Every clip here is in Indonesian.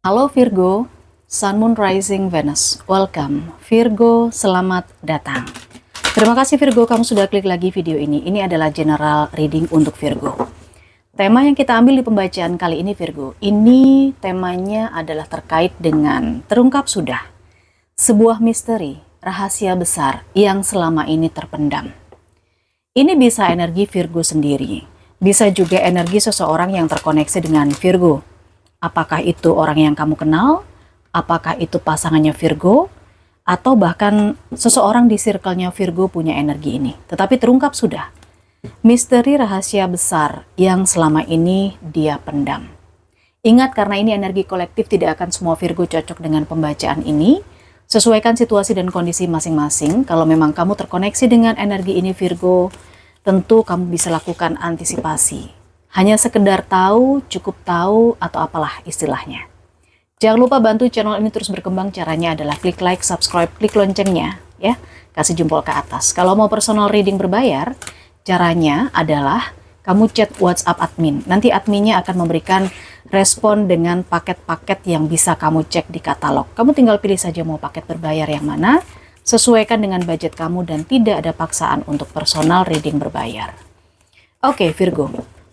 Halo Virgo, Sun, Moon, Rising, Venus. Welcome. Virgo, selamat datang. Terima kasih Virgo, kamu sudah klik lagi video ini. Ini adalah general reading untuk Virgo. Tema yang kita ambil di pembacaan kali ini Virgo, ini temanya adalah terkait dengan terungkap sudah sebuah misteri, rahasia besar yang selama ini terpendam. Ini bisa energi Virgo sendiri, bisa juga energi seseorang yang terkoneksi dengan Virgo. Apakah itu orang yang kamu kenal, apakah itu pasangannya Virgo, atau bahkan seseorang di circle-nya Virgo punya energi ini. Tetapi terungkap sudah misteri rahasia besar yang selama ini dia pendam. Ingat, karena ini energi kolektif, tidak akan semua Virgo cocok dengan pembacaan ini. Sesuaikan situasi dan kondisi masing-masing. Kalau memang kamu terkoneksi dengan energi ini Virgo, tentu kamu bisa lakukan antisipasi. Hanya sekedar tahu, cukup tahu, atau apalah istilahnya. Jangan lupa bantu channel ini terus berkembang. Caranya adalah klik like, subscribe, klik loncengnya, ya. Kasih jempol ke atas. Kalau mau personal reading berbayar, caranya adalah kamu chat WhatsApp admin. Nanti adminnya akan memberikan respon dengan paket-paket yang bisa kamu cek di katalog. Kamu tinggal pilih saja mau paket berbayar yang mana, sesuaikan dengan budget kamu dan tidak ada paksaan untuk personal reading berbayar. Oke Virgo,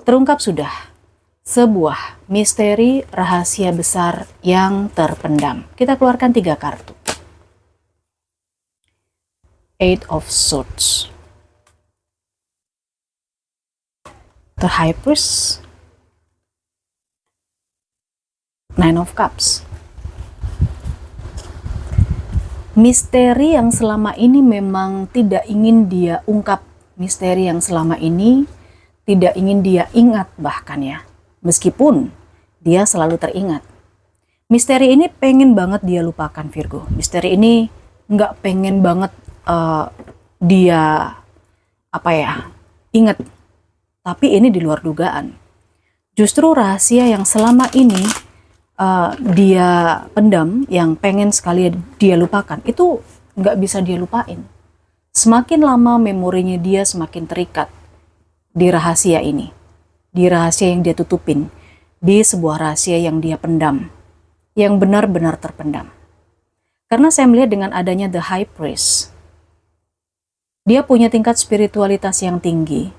terungkap sudah sebuah misteri rahasia besar yang terpendam. Kita keluarkan 3 kartu. Eight of Swords, The High Priest, Nine of Cups. Misteri yang selama ini memang tidak ingin dia ungkap, misteri yang selama ini tidak ingin dia ingat bahkan ya, meskipun dia selalu teringat. Misteri ini pengen banget dia lupakan Virgo. Misteri ini nggak pengen banget dia ingat. Tapi ini di luar dugaan. Justru rahasia yang selama ini dia pendam, yang pengen sekali dia lupakan, itu nggak bisa dia lupain. Semakin lama memorinya dia semakin terikat di rahasia ini, di rahasia yang dia tutupin, di sebuah rahasia yang dia pendam, yang benar-benar terpendam. Karena saya melihat dengan adanya The High Priest, dia punya tingkat spiritualitas yang tinggi.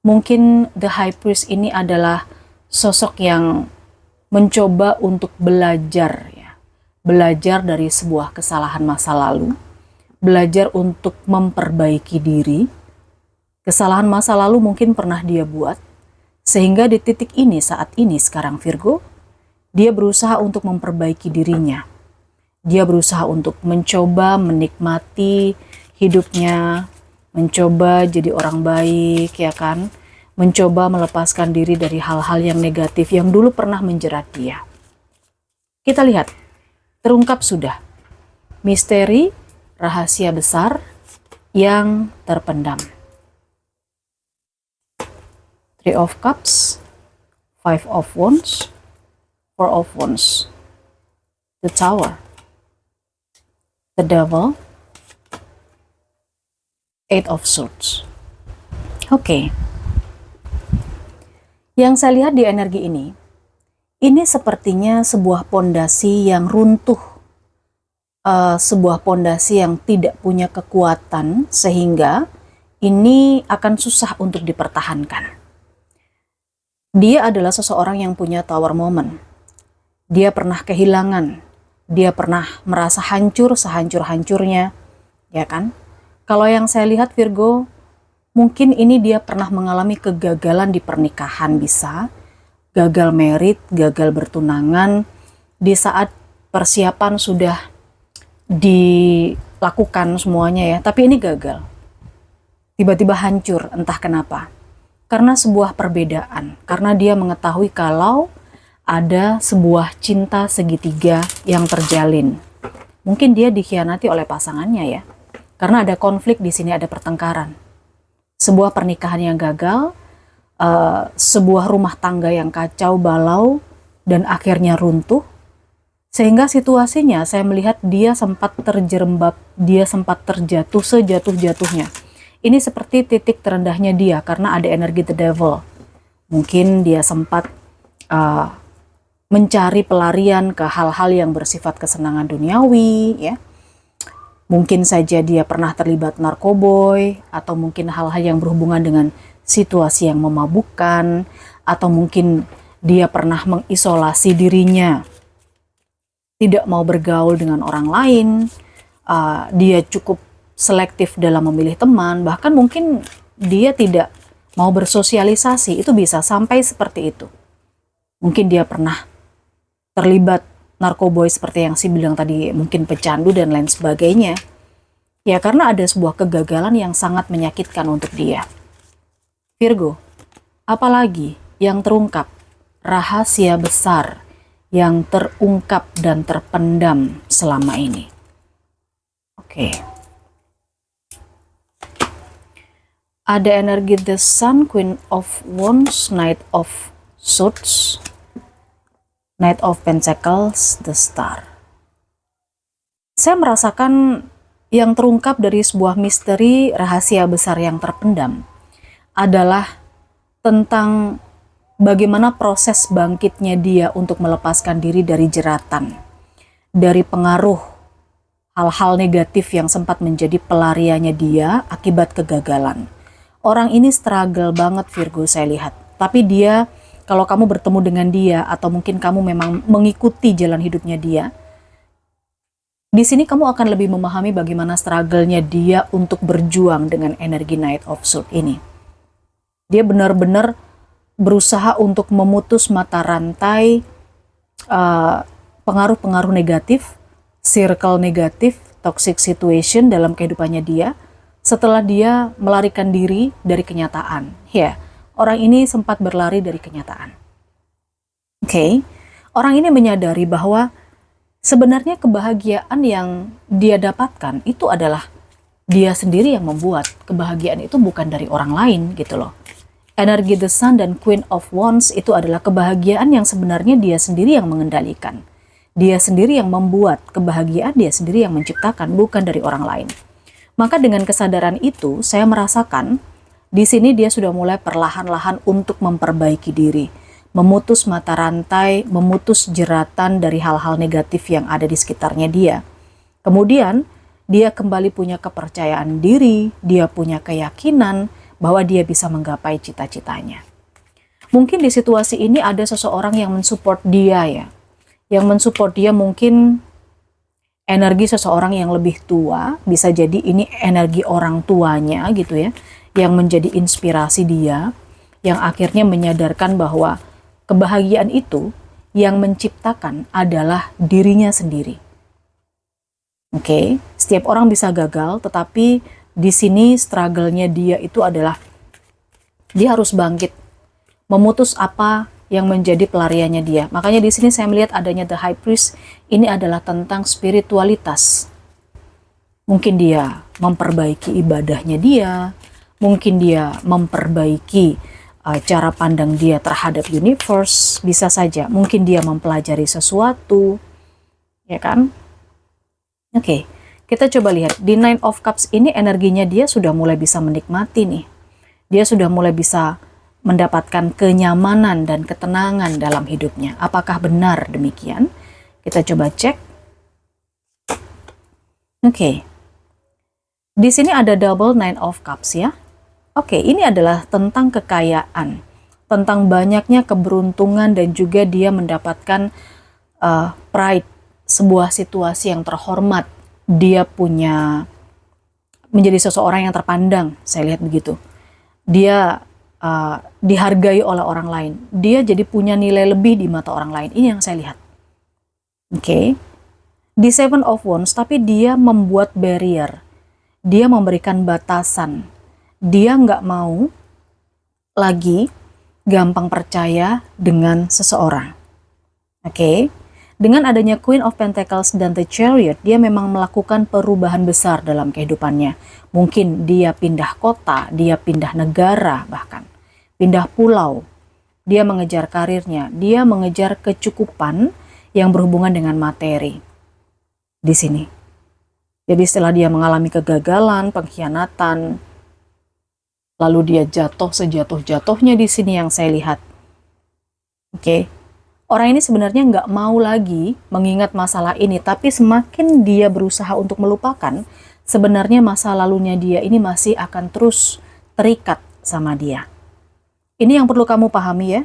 Mungkin The High Priest ini adalah sosok yang mencoba untuk belajar ya, belajar dari sebuah kesalahan masa lalu, belajar untuk memperbaiki diri. Kesalahan masa lalu mungkin pernah dia buat, sehingga di titik ini, saat ini, sekarang Virgo, dia berusaha untuk memperbaiki dirinya. Dia berusaha untuk mencoba menikmati hidupnya, mencoba jadi orang baik, ya kan? Mencoba melepaskan diri dari hal-hal yang negatif yang dulu pernah menjerat dia. Kita lihat, terungkap sudah misteri rahasia besar yang terpendam. Three of Cups, Five of Wands, Four of Wands, the Tower, the Devil, Eight of Swords. Oke. Yang saya lihat di energi ini sepertinya sebuah pondasi yang runtuh, sebuah pondasi yang tidak punya kekuatan, sehingga ini akan susah untuk dipertahankan. Dia adalah seseorang yang punya tower moment. Dia pernah kehilangan, dia pernah merasa hancur sehancur-hancurnya, ya kan? Kalau yang saya lihat Virgo, mungkin ini dia pernah mengalami kegagalan di pernikahan, bisa gagal merit, gagal bertunangan, di saat persiapan sudah dilakukan semuanya ya, tapi ini gagal. Tiba-tiba hancur, entah kenapa. Karena sebuah perbedaan, karena dia mengetahui kalau ada sebuah cinta segitiga yang terjalin. Mungkin dia dikhianati oleh pasangannya ya, karena ada konflik di sini, ada pertengkaran. Sebuah pernikahan yang gagal, sebuah rumah tangga yang kacau balau dan akhirnya runtuh, sehingga situasinya saya melihat dia sempat terjerembab, dia sempat terjatuh sejatuh-jatuhnya. Ini seperti titik terendahnya dia karena ada energi The Devil. Mungkin dia sempat mencari pelarian ke hal-hal yang bersifat kesenangan duniawi, ya. Mungkin saja dia pernah terlibat narkoboy, atau mungkin hal-hal yang berhubungan dengan situasi yang memabukkan, atau mungkin dia pernah mengisolasi dirinya, tidak mau bergaul dengan orang lain, dia cukup selektif dalam memilih teman, bahkan mungkin dia tidak mau bersosialisasi, itu bisa sampai seperti itu. Mungkin dia pernah terlibat narkoboy seperti yang si bilang tadi, mungkin pecandu dan lain sebagainya. Ya karena ada sebuah kegagalan yang sangat menyakitkan untuk dia. Virgo, apalagi yang terungkap, rahasia besar yang terungkap dan terpendam selama ini. Oke. Ada energi The Sun, Queen of Wands, Knight of Swords, Knight of Pentacles, The Star. Saya merasakan yang terungkap dari sebuah misteri rahasia besar yang terpendam adalah tentang bagaimana proses bangkitnya dia untuk melepaskan diri dari jeratan, dari pengaruh hal-hal negatif yang sempat menjadi pelariannya dia akibat kegagalan. Orang ini struggle banget Virgo, saya lihat. Tapi dia, kalau kamu bertemu dengan dia atau mungkin kamu memang mengikuti jalan hidupnya dia, di sini kamu akan lebih memahami bagaimana struggle-nya dia untuk berjuang dengan energi Knight of Swords ini. Dia benar-benar berusaha untuk memutus mata rantai pengaruh-pengaruh negatif, circle negatif, toxic situation dalam kehidupannya dia, setelah dia melarikan diri dari kenyataan. Ya, orang ini sempat berlari dari kenyataan. Oke, orang ini menyadari bahwa sebenarnya kebahagiaan yang dia dapatkan itu adalah dia sendiri yang membuat. Kebahagiaan itu bukan dari orang lain gitu loh. Energi The Sun dan Queen of Wands itu adalah kebahagiaan yang sebenarnya dia sendiri yang mengendalikan. Dia sendiri yang membuat kebahagiaan, dia sendiri yang menciptakan, bukan dari orang lain. Maka dengan kesadaran itu, saya merasakan di sini dia sudah mulai perlahan-lahan untuk memperbaiki diri, memutus mata rantai, memutus jeratan dari hal-hal negatif yang ada di sekitarnya dia. Kemudian, dia kembali punya kepercayaan diri, dia punya keyakinan bahwa dia bisa menggapai cita-citanya. Mungkin di situasi ini ada seseorang yang mensupport dia ya. Yang mensupport dia mungkin energi seseorang yang lebih tua, bisa jadi ini energi orang tuanya gitu ya, yang menjadi inspirasi dia, yang akhirnya menyadarkan bahwa kebahagiaan itu yang menciptakan adalah dirinya sendiri. Oke, setiap orang bisa gagal, tetapi di sini struggle-nya dia itu adalah dia harus bangkit, memutus apa yang menjadi pelariannya dia. Makanya di sini saya melihat adanya The High Priest, ini adalah tentang spiritualitas. Mungkin dia memperbaiki ibadahnya dia, mungkin dia memperbaiki cara pandang dia terhadap universe, bisa saja. Mungkin dia mempelajari sesuatu, ya kan? Oke, kita coba lihat. Di Nine of Cups ini energinya dia sudah mulai bisa menikmati nih. Dia sudah mulai bisa mendapatkan kenyamanan dan ketenangan dalam hidupnya. Apakah benar demikian? Kita coba cek. Oke. Di sini ada double Nine of Cups ya. Oke, ini adalah tentang kekayaan, tentang banyaknya keberuntungan dan juga dia mendapatkan pride, sebuah situasi yang terhormat. Dia punya menjadi seseorang yang terpandang, saya lihat begitu. Dia dihargai oleh orang lain. Dia jadi punya nilai lebih di mata orang lain. Ini yang saya lihat. Oke. Di Seven of Wands, tapi dia membuat barrier. Dia memberikan batasan. Dia nggak mau lagi gampang percaya dengan seseorang. Oke. Dengan adanya Queen of Pentacles dan The Chariot, dia memang melakukan perubahan besar dalam kehidupannya. Mungkin dia pindah kota, dia pindah negara bahkan. Pindah pulau. Dia mengejar karirnya, dia mengejar kecukupan yang berhubungan dengan materi. Di sini. Jadi setelah dia mengalami kegagalan, pengkhianatan, lalu dia jatuh sejatuh-jatuhnya di sini yang saya lihat. Oke. Orang ini sebenarnya nggak mau lagi mengingat masalah ini, tapi semakin dia berusaha untuk melupakan, sebenarnya masa lalunya dia ini masih akan terus terikat sama dia. Ini yang perlu kamu pahami ya,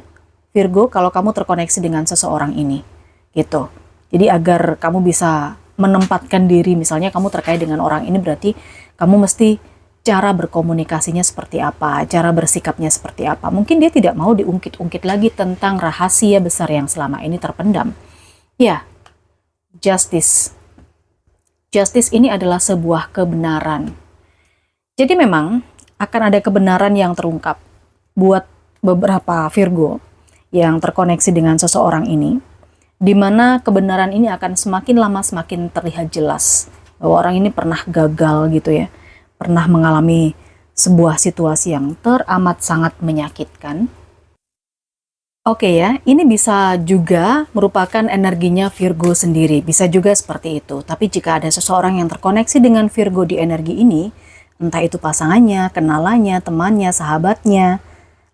Virgo, kalau kamu terkoneksi dengan seseorang ini, gitu. Jadi agar kamu bisa menempatkan diri, misalnya kamu terkait dengan orang ini, berarti kamu mesti cara berkomunikasinya seperti apa, cara bersikapnya seperti apa. Mungkin dia tidak mau diungkit-ungkit lagi tentang rahasia besar yang selama ini terpendam. Ya, justice. Justice ini adalah sebuah kebenaran. Jadi memang akan ada kebenaran yang terungkap buat beberapa Virgo yang terkoneksi dengan seseorang ini, di mana kebenaran ini akan semakin lama semakin terlihat jelas bahwa orang ini pernah gagal gitu ya, pernah mengalami sebuah situasi yang teramat sangat menyakitkan. Oke ya, ini bisa juga merupakan energinya Virgo sendiri, bisa juga seperti itu. Tapi jika ada seseorang yang terkoneksi dengan Virgo di energi ini, entah itu pasangannya, kenalannya, temannya, sahabatnya,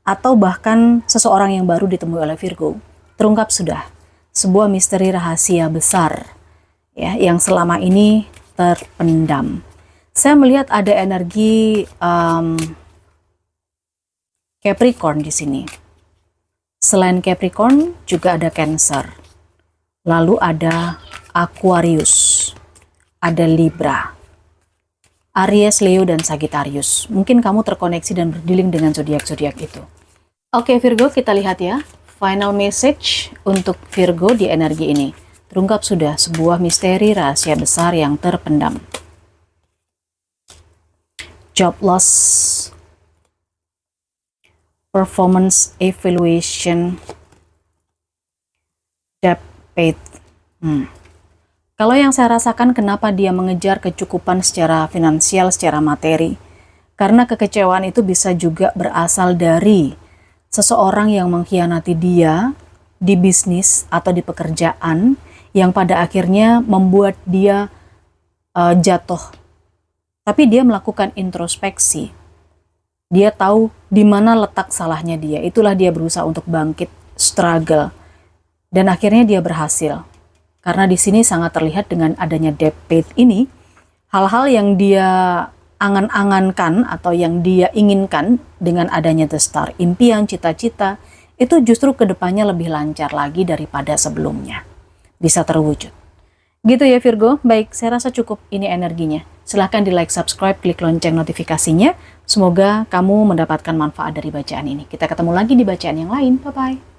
atau bahkan seseorang yang baru ditemui oleh Virgo, terungkap sudah sebuah misteri rahasia besar ya, yang selama ini terpendam. Saya melihat ada energi Capricorn di sini. Selain Capricorn juga ada Cancer. Lalu ada Aquarius, ada Libra, Aries, Leo, dan Sagittarius. Mungkin kamu terkoneksi dan berdealing dengan zodiak-zodiak itu. Oke Virgo, kita lihat ya. Final message untuk Virgo di energi ini. Terungkap sudah sebuah misteri rahasia besar yang terpendam. Job loss, performance evaluation, debt paid. Kalau yang saya rasakan, kenapa dia mengejar kecukupan secara finansial, secara materi? Karena kekecewaan itu bisa juga berasal dari seseorang yang mengkhianati dia di bisnis atau di pekerjaan, yang pada akhirnya membuat dia jatuh. Tapi dia melakukan introspeksi. Dia tahu di mana letak salahnya dia. Itulah dia berusaha untuk bangkit, struggle. Dan akhirnya dia berhasil. Karena di sini sangat terlihat dengan adanya debt paid ini, hal-hal yang dia angan-angankan atau yang dia inginkan dengan adanya The Star, impian, cita-cita, itu justru kedepannya lebih lancar lagi daripada sebelumnya. Bisa terwujud. Gitu ya Virgo, baik, saya rasa cukup ini energinya. Silahkan di like, subscribe, klik lonceng notifikasinya. Semoga kamu mendapatkan manfaat dari bacaan ini. Kita ketemu lagi di bacaan yang lain. Bye-bye.